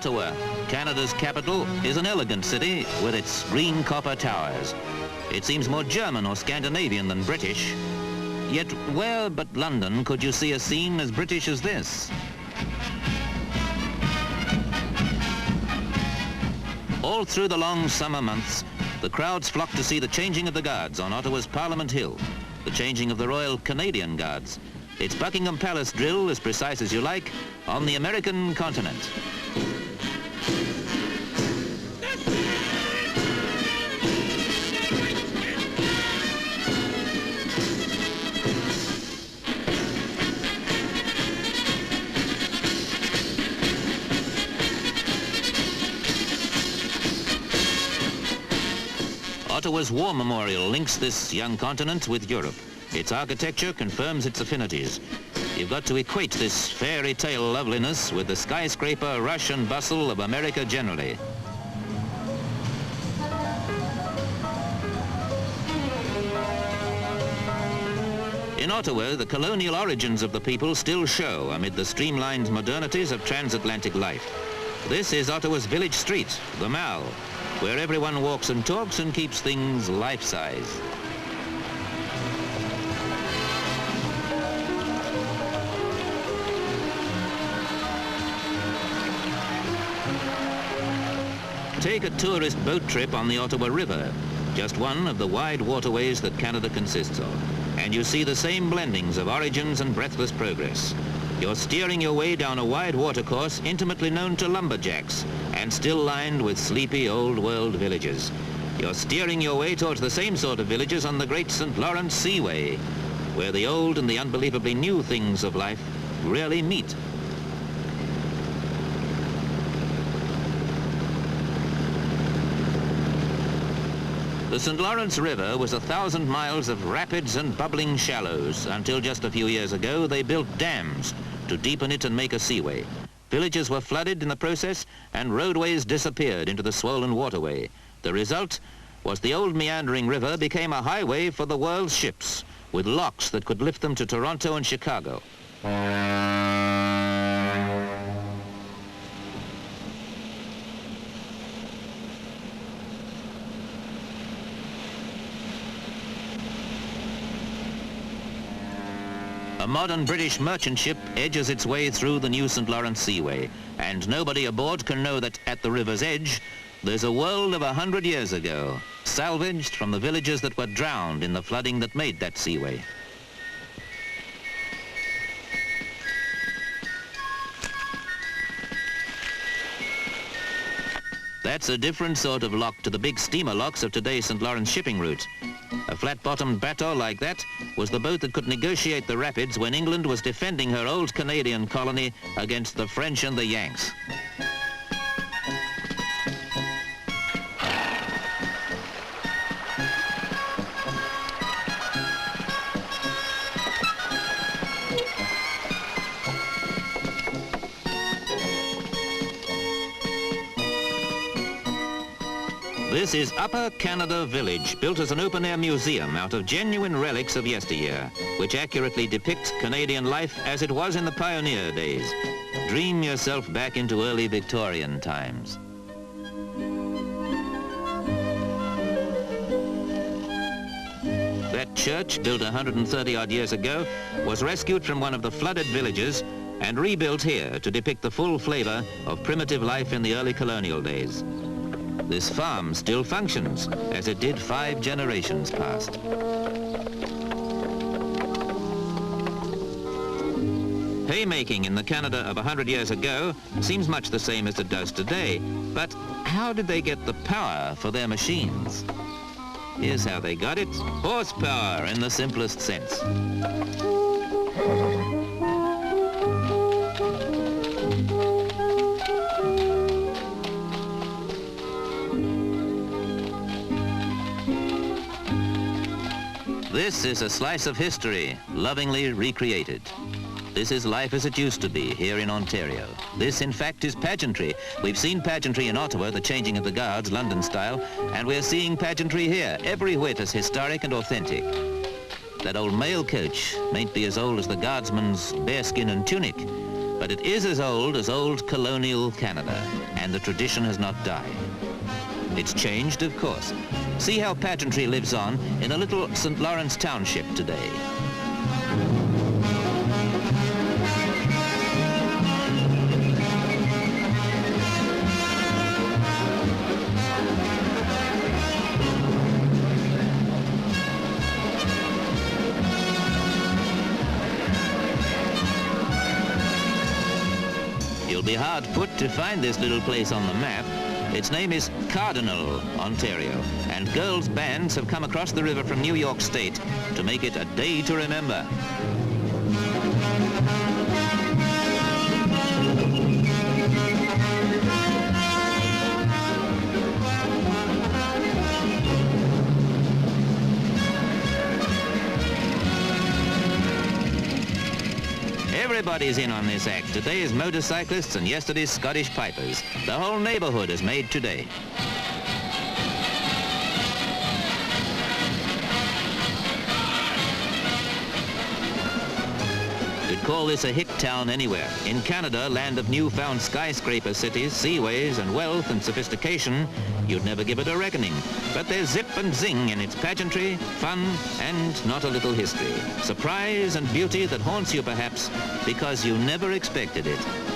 Ottawa, Canada's capital, is an elegant city with its green copper towers. It seems more German or Scandinavian than British. Yet where but London could you see a scene as British as this? All through the long summer months, the crowds flock to see the changing of the guards on Ottawa's Parliament Hill, the changing of the Royal Canadian Guards. It's Buckingham Palace drill, as precise as you like, on the American continent. Ottawa's War Memorial links this young continent with Europe. Its architecture confirms its affinities. You've got to equate this fairy tale loveliness with the skyscraper rush and bustle of America generally. In Ottawa, the colonial origins of the people still show amid the streamlined modernities of transatlantic life. This is Ottawa's village street, the Mall, where everyone walks and talks and keeps things life-size. Take a tourist boat trip on the Ottawa River, just one of the wide waterways that Canada consists of, and you see the same blendings of origins and breathless progress. You're steering your way down a wide watercourse intimately known to lumberjacks and still lined with sleepy old-world villages. You're steering your way towards the same sort of villages on the great St. Lawrence Seaway, where the old and the unbelievably new things of life really meet. The St. Lawrence River was 1,000 miles of rapids and bubbling shallows until just a few years ago they built dams to deepen it and make a seaway. Villages were flooded in the process and roadways disappeared into the swollen waterway. The result was the old meandering river became a highway for the world's ships with locks that could lift them to Toronto and Chicago. A modern British merchant ship edges its way through the new St. Lawrence Seaway, and nobody aboard can know that at the river's edge, there's a world of 100 years ago, salvaged from the villages that were drowned in the flooding that made that seaway. That's a different sort of lock to the big steamer locks of today's St. Lawrence shipping route. A flat-bottomed bateau like that was the boat that could negotiate the rapids when England was defending her old Canadian colony against the French and the Yanks. This is Upper Canada Village, built as an open-air museum out of genuine relics of yesteryear, which accurately depict Canadian life as it was in the pioneer days. Dream yourself back into early Victorian times. That church, built 130-odd years ago, was rescued from one of the flooded villages and rebuilt here to depict the full flavor of primitive life in the early colonial days. This farm still functions, as it did 5 generations past. Haymaking in the Canada of 100 years ago seems much the same as it does today, but how did they get the power for their machines? Here's how they got it: horsepower in the simplest sense. This is a slice of history, lovingly recreated. This is life as it used to be here in Ontario. This, in fact, is pageantry. We've seen pageantry in Ottawa, the changing of the guards, London style, and we're seeing pageantry here, every whit as historic and authentic. That old mail coach mayn't be as old as the guardsman's bearskin and tunic, But it is as old colonial Canada, and the tradition has not died. It's changed, of course. See how pageantry lives on in a little St. Lawrence township today. You'll be hard put to find this little place on the map. Its name is Cardinal, Ontario, and girls' bands have come across the river from New York State to make it a day to remember. Everybody's in on this act. Today's motorcyclists and yesterday's Scottish pipers. The whole neighborhood is made today. You'd call this a hick town anywhere. In Canada, land of newfound skyscraper cities, seaways and wealth and sophistication, you'd never give it a reckoning. But there's zip and zing in its pageantry, fun, and not a little history. Surprise and beauty that haunts you perhaps because you never expected it.